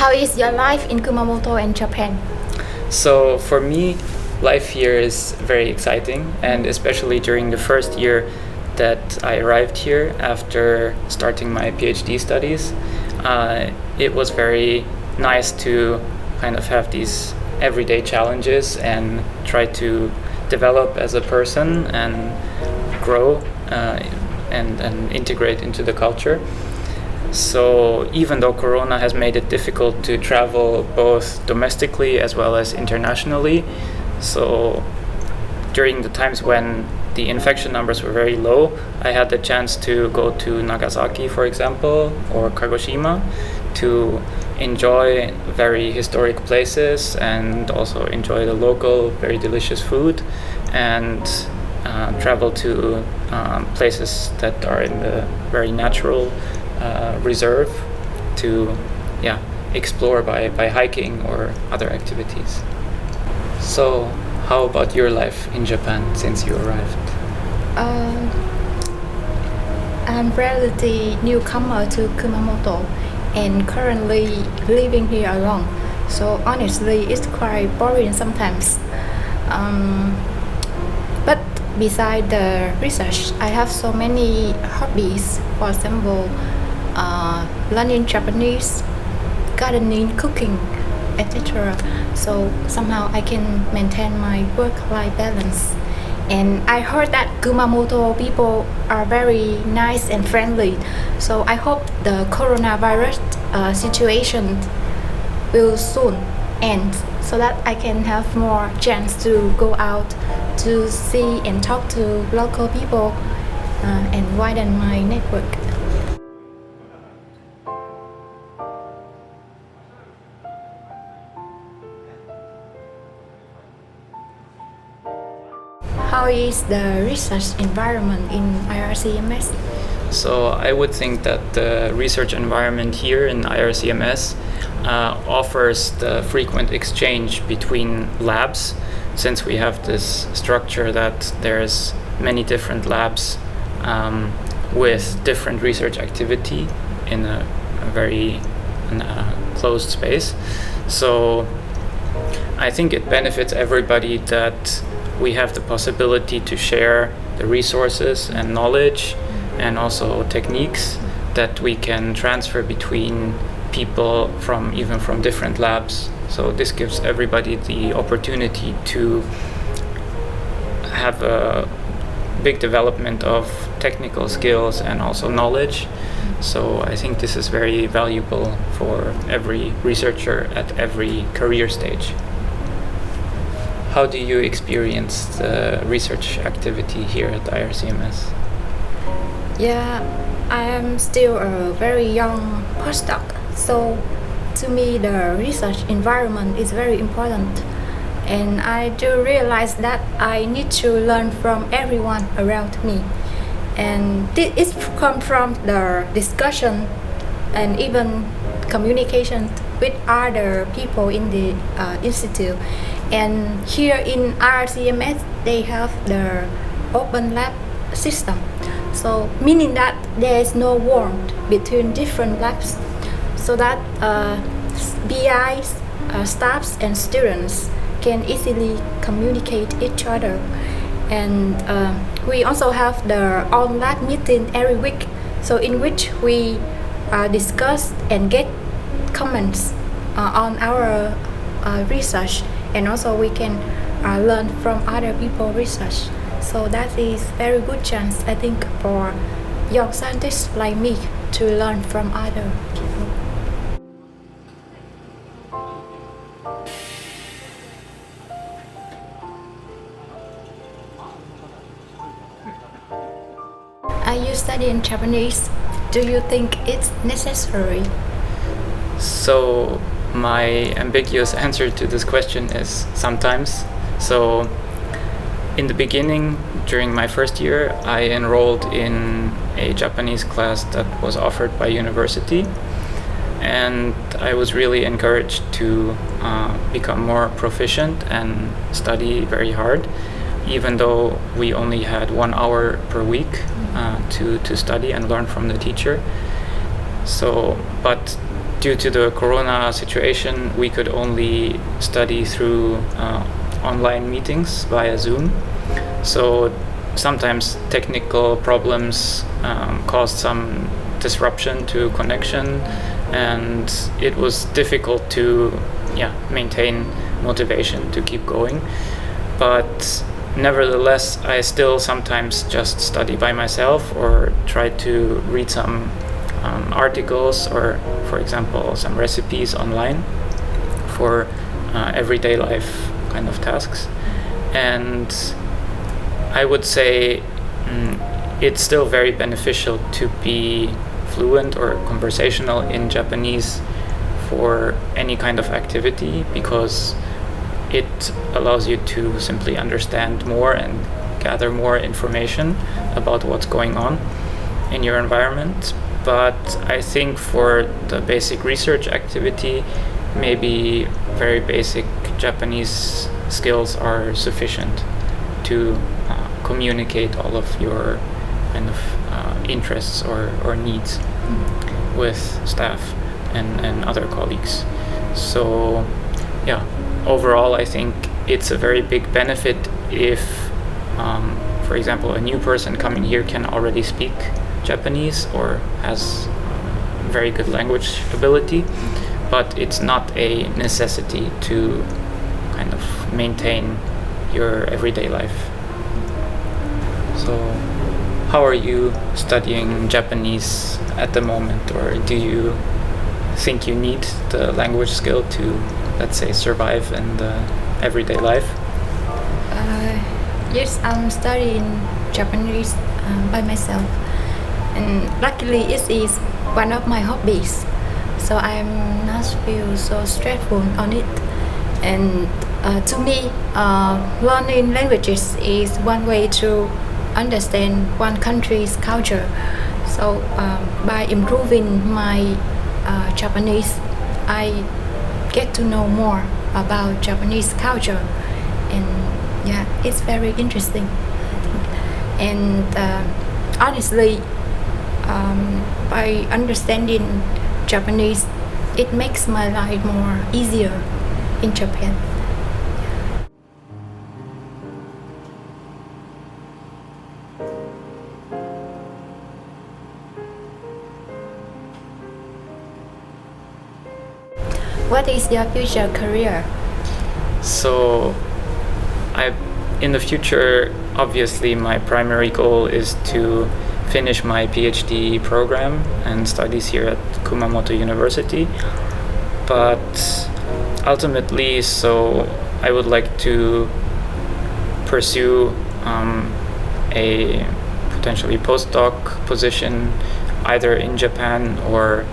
How is your life in Kumamoto and Japan? So for me, life here is very exciting, and especially during the first year that I arrived here after starting my PhD studies, it was very nice to kind of have these everyday challenges and try to develop as a person and grow and integrate into the culture. So even though Corona has made it difficult to travel both domestically as well as internationally, so during the times when the infection numbers were very low, I had the chance to go to Nagasaki, for example, or Kagoshima to enjoy very historic places and also enjoy the local, very delicious food, and travel to places that are in the very natural reserve to explore by hiking or other activities. So how about your life in Japan since you arrived? I'm relatively newcomer to Kumamoto and currently living here alone. So honestly, it's quite boring sometimes. But beside the research, I have so many hobbies. For example, learning Japanese, gardening, cooking, etc. So somehow I can maintain my work-life balance. And I heard that Kumamoto people are very nice and friendly. So I hope the coronavirus situation will soon end so that I can have more chance to go out to see and talk to local people and widen my network. How is the research environment in IRCMS? So I would think that the research environment here in IRCMS offers the frequent exchange between labs, since we have this structure that there's many different labs with different research activity in a very closed space. So I think it benefits everybody that we have the possibility to share the resources and knowledge and also techniques that we can transfer between people from different labs. So this gives everybody the opportunity to have a big development of technical skills and also knowledge. So I think this is very valuable for every researcher at every career stage. How do you experience the research activity here at IRCMS? Yeah, I am still a very young postdoc, so to me the research environment is very important, and I do realize that I need to learn from everyone around me, and this comes from the discussion and even communication with other people in the institute. And here in IRCMS, they have the open lab system. So meaning that there is no war between different labs, so that BIs, staffs and students can easily communicate each other. And we also have the on-lab meeting every week, so in which we discuss and get comments on our research, and also we can learn from other people's research. So that is very good chance, I think, for young scientists like me to learn from other people. Are you studying Japanese? Do you think it's necessary? So my ambiguous answer to this question is sometimes. So in the beginning, during my first year, I enrolled in a Japanese class that was offered by university, and I was really encouraged to become more proficient and study very hard, even though we only had 1 hour per week to study and learn from the teacher. So, but due to the corona situation, we could only study through online meetings via Zoom. So sometimes technical problems caused some disruption to connection, and it was difficult to maintain motivation to keep going. But nevertheless, I still sometimes just study by myself or try to read some articles or, for example, some recipes online for everyday life kind of tasks. And I would say it's still very beneficial to be fluent or conversational in Japanese for any kind of activity, because it allows you to simply understand more and gather more information about what's going on in your environment. But I think for the basic research activity, maybe very basic Japanese skills are sufficient to communicate all of your kind of interests or needs with staff and other colleagues. So overall, I think it's a very big benefit if, for example, a new person coming here can already speak Japanese or has very good language ability, but it's not a necessity to kind of maintain your everyday life. So how are you studying Japanese at the moment, or do you think you need the language skill to, let's say, survive in the everyday life? Yes, I'm studying Japanese by myself, and luckily it is one of my hobbies, so I'm not feel so stressful on it. And to me, learning languages is one way to understand one country's culture. So by improving my Japanese, I get to know more about Japanese culture, and it's very interesting. And honestly, by understanding Japanese, it makes my life more easier in Japan. What is your future career? So in the future, obviously my primary goal is to finish my PhD program and studies here at Kumamoto University. But ultimately, so I would like to pursue a potentially postdoc position either in Japan or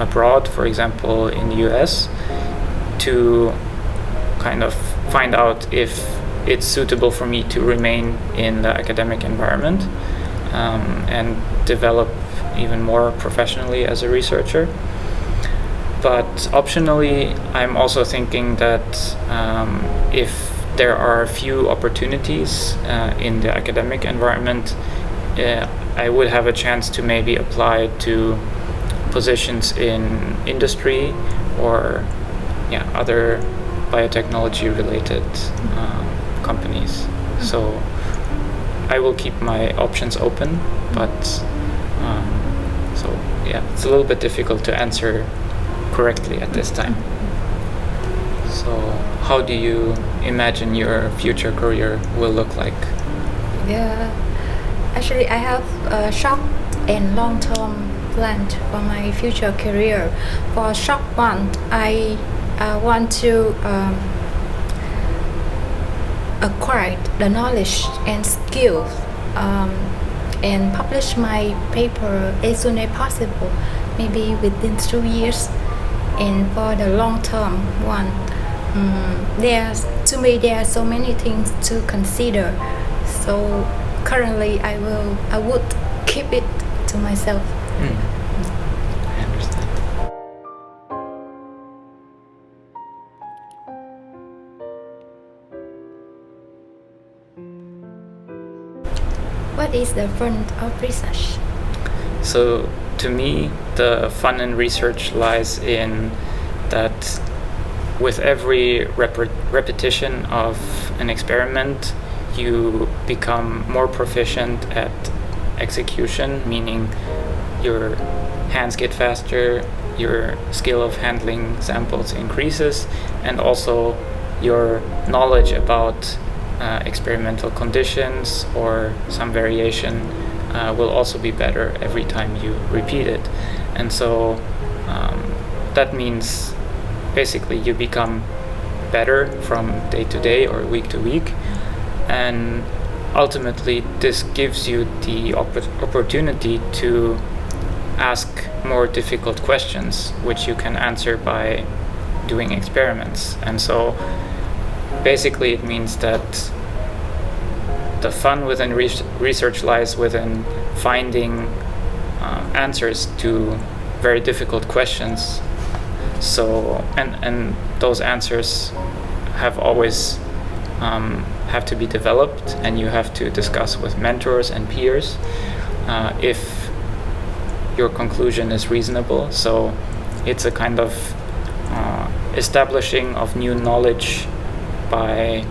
abroad, for example in the US, to kind of find out if it's suitable for me to remain in the academic environment and develop even more professionally as a researcher. But optionally, I'm also thinking that if there are few opportunities in the academic environment, I would have a chance to maybe apply to positions in industry or other biotechnology related companies. So I will keep my options open, but it's a little bit difficult to answer correctly at this time. So how do you imagine your future career will look like? Actually I have a short and long-term plan for my future career. For short one, I want to acquire the knowledge and skills and publish my paper as soon as possible, maybe within 2 years. And for the long-term one, there are so many things to consider. So currently, I would keep it to myself. I understand. What is the fun of research? So to me, the fun in research lies in that with every repetition of an experiment, you become more proficient at execution, meaning your hands get faster, your skill of handling samples increases, and also your knowledge about experimental conditions or some variation will also be better every time you repeat it. And so that means basically you become better from day to day or week to week, and ultimately this gives you the opportunity to ask more difficult questions, which you can answer by doing experiments. And so basically it means that the fun within research lies within finding answers to very difficult questions. So and those answers have always have to be developed, and you have to discuss with mentors and peers if your conclusion is reasonable. So it's a kind of establishing of new knowledge by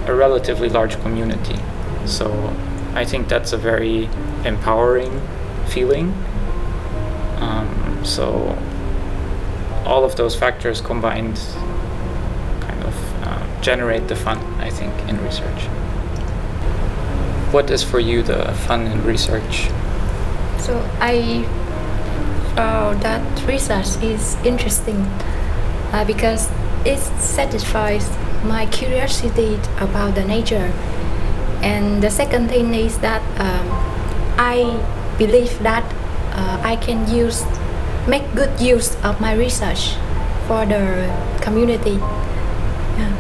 a relatively large community. So I think that's a very empowering feeling. So all of those factors combined kind of generate the fun, I think, in research. What is for you the fun in research? So I found that research is interesting because it satisfies my curiosity about the nature. And the second thing is that I believe that I can make good use of my research for the community. Yeah.